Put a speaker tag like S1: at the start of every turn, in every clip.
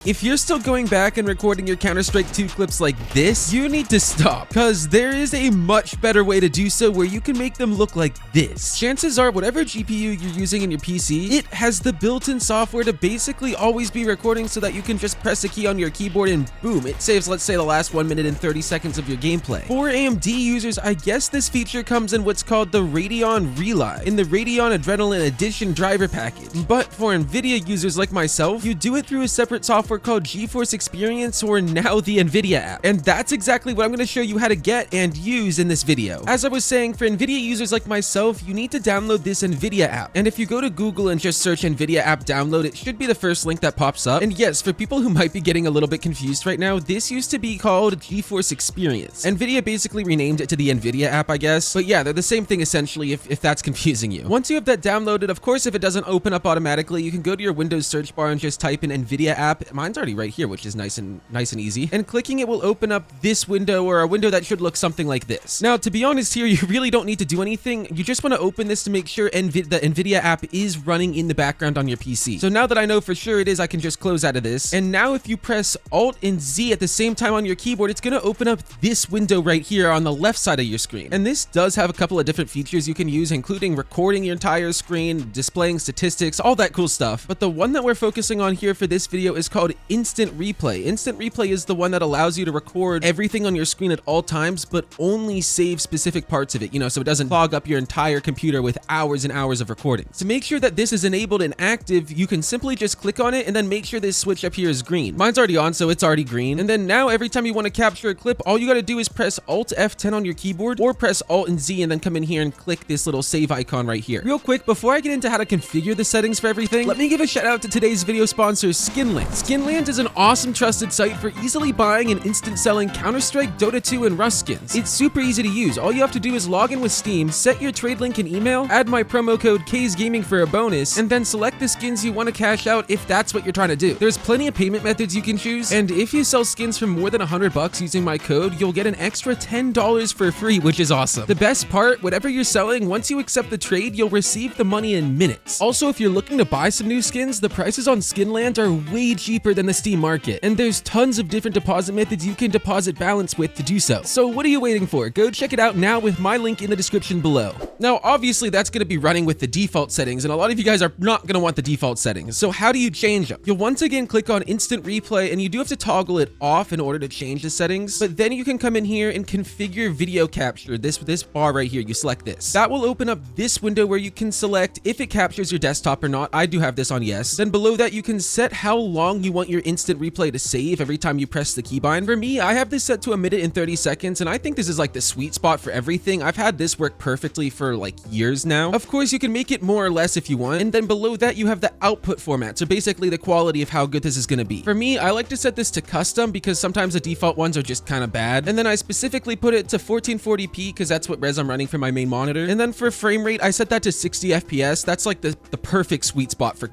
S1: If you're still going back and recording your Counter-Strike 2 clips like this, you need to stop, because there is a much better way to do so where you can make them look like this. Chances are whatever GPU you're using in your PC, it has the built-in software to basically always be recording so that you can just press a key on your keyboard and boom, it saves, let's say, the last 1 minute and 30 seconds of your gameplay. For AMD users, I guess this feature comes in what's called the Radeon Relive in the Radeon Adrenaline Edition driver package. But for Nvidia users like myself, you do it through a separate software called GeForce Experience, or now the Nvidia app. And that's exactly what I'm going to show you how to get and use in this video. As I was saying, for Nvidia users like myself, you need to download this Nvidia app. And if you go to Google and just search Nvidia app download, it should be the first link that pops up. And yes, for people who might be getting a little bit confused right now, this used to be called GeForce Experience. Nvidia basically renamed it to the Nvidia app, I guess. But yeah, they're the same thing essentially if that's confusing you. Once you have that downloaded, of course, if it doesn't open up automatically, you can go to your Windows search bar and just type in Nvidia app. Mine's already right here, which is nice and easy. And clicking it will open up this window, or a window that should look something like this. Now, to be honest here, you really don't need to do anything. You just want to open this to make sure the Nvidia app is running in the background on your PC. So now that I know for sure it is, I can just close out of this. And now if you press Alt and Z at the same time on your keyboard, it's going to open up this window right here on the left side of your screen. And this does have a couple of different features you can use, including recording your entire screen, displaying statistics, all that cool stuff. But the one that we're focusing on here for this video is called Instant Replay. Instant Replay is the one that allows you to record everything on your screen at all times, but only save specific parts of it, so it doesn't clog up your entire computer with hours and hours of recording. To make sure that this is enabled and active, you can simply just click on it and then make sure this switch up here is green. Mine's already on, so it's already green. And then now every time you want to capture a clip, all you got to do is press Alt F10 on your keyboard, or press Alt and Z and then come in here and click this little save icon right here. Real quick, before I get into how to configure the settings for everything, let me give a shout out to today's video sponsor, Skinland. Skinland is an awesome trusted site for easily buying and instant selling Counter-Strike, Dota 2, and Rust skins. It's super easy to use. All you have to do is log in with Steam, set your trade link and email, add my promo code CAZE Gaming for a bonus, and then select the skins you want to cash out if that's what you're trying to do. There's plenty of payment methods you can choose, and if you sell skins for more than $100 using my code, you'll get an extra $10 for free, which is awesome. The best part, whatever you're selling, once you accept the trade, you'll receive the money in minutes. Also, if you're looking to buy some new skins, the prices on Skinland are way cheaper than the Steam market, and there's tons of different deposit methods you can deposit balance with to do so. So what are you waiting for? Go check it out now with my link in the description below. Now, obviously that's going to be running with the default settings, and a lot of you guys are not going to want the default settings. So how do you change them? You'll once again click on Instant Replay, and you do have to toggle it off in order to change the settings, but then you can come in here and configure video capture. This bar right here, you select this. That will open up this window where you can select if it captures your desktop or not. I do have this on yes. Then below that, you can set how long you want your instant replay to save every time you press the keybind. For me, I have this set to 1 minute and 30 seconds, and I think this is like the sweet spot for everything. I've had this work perfectly for like years now. Of course, you can make it more or less if you want, and then below that, you have the output format, so basically the quality of how good this is going to be. For me, I like to set this to custom because sometimes the default ones are just kind of bad, and then I specifically put it to 1440p because that's what res I'm running for my main monitor. And then for frame rate, I set that to 60 FPS. That's like the perfect sweet spot for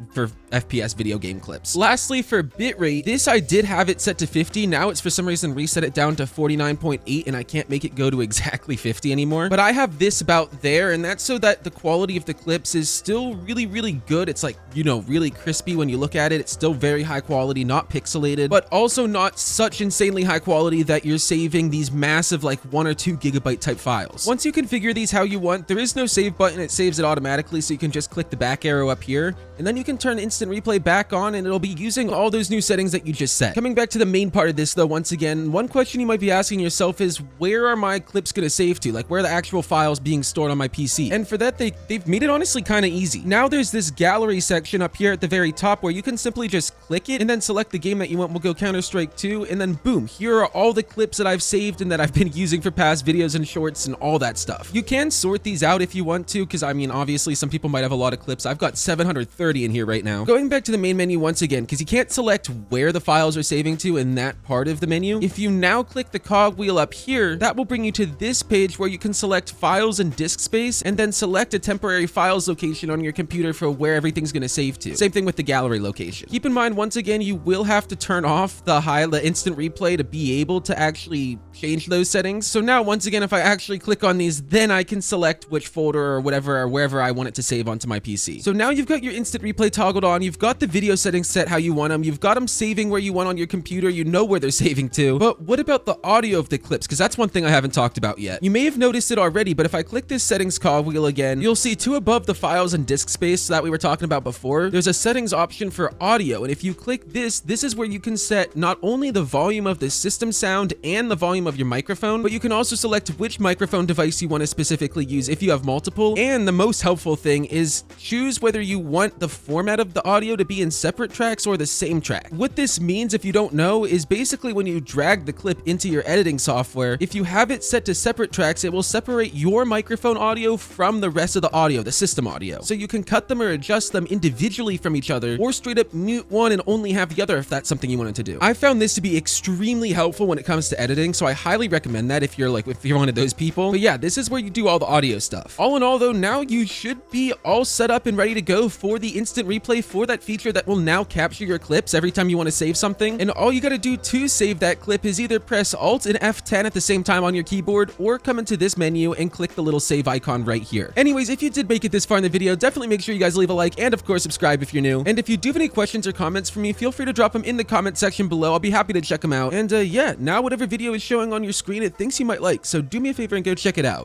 S1: FPS video game clips. Lastly, for bitrate, this I did have it set to 50. Now it's for some reason reset it down to 49.8, and I can't make it go to exactly 50 anymore. But I have this about there, and that's so that the quality of the clips is still really good. It's like, really crispy when you look at it. It's still very high quality, not pixelated, but also not such insanely high quality that you're saving these massive like 1 or 2 gigabyte type files. Once you configure these how you want, there is no save button. It saves it automatically, so you can just click the back arrow up here, and then you can turn instant replay back on, and it'll be using all those new settings that you just set. Coming back to the main part of this though, once again, one question you might be asking yourself is, where are my clips going to save to? Like, where are the actual files being stored on my PC? And for that, they've made it honestly kind of easy. Now there's this gallery section up here at the very top where you can simply just click it and then select the game that you want. We'll go Counter-Strike 2, and then boom, here are all the clips that I've saved and that I've been using for past videos and shorts and all that stuff. You can sort these out if you want to, because I mean, obviously some people might have a lot of clips. I've got 730 in here right now. Going back to the main menu once again, because you can't select where the files are saving to in that part of the menu. If you now click the cogwheel up here, that will bring you to this page where you can select files and disk space, and then select a temporary files location on your computer for where everything's going to save to. Same thing with the gallery location. Keep in mind, once again, you will have to turn off the instant replay to be able to actually change those settings. So now, once again, if I actually click on these, then I can select which folder or whatever or wherever I want it to save onto my PC. So now you've got your instant replay toggled on. on, you've got the video settings set how you want them, you've got them saving where you want on your computer, you know where they're saving to. But what about the audio of the clips? Because that's one thing I haven't talked about yet. You may have noticed it already, but if I click this settings cogwheel again, you'll see two above the files and disk space that we were talking about before. There's a settings option for audio, and if you click this is where you can set not only the volume of the system sound and the volume of your microphone, but you can also select which microphone device you want to specifically use if you have multiple. And the most helpful thing is choose whether you want the format of the audio to be in separate tracks or the same track. What this means, if you don't know, is basically when you drag the clip into your editing software, if you have it set to separate tracks, it will separate your microphone audio from the rest of the audio, the system audio. So you can cut them or adjust them individually from each other, or straight up mute one and only have the other if that's something you wanted to do. I found this to be extremely helpful when it comes to editing, so I highly recommend that if you're one of those people. But yeah, this is where you do all the audio stuff. All in all though, now you should be all set up and ready to go for the instant replay, for that feature that will now capture your clips every time you want to save something. And all you got to do to save that clip is either press Alt and F10 at the same time on your keyboard, or come into this menu and click the little save icon right here. Anyways, if you did make it this far in the video, definitely make sure you guys leave a like, and of course subscribe if you're new. And if you do have any questions or comments for me, feel free to drop them in the comment section below. I'll be happy to check them out. And yeah, now whatever video is showing on your screen, it thinks you might like, so do me a favor and go check it out.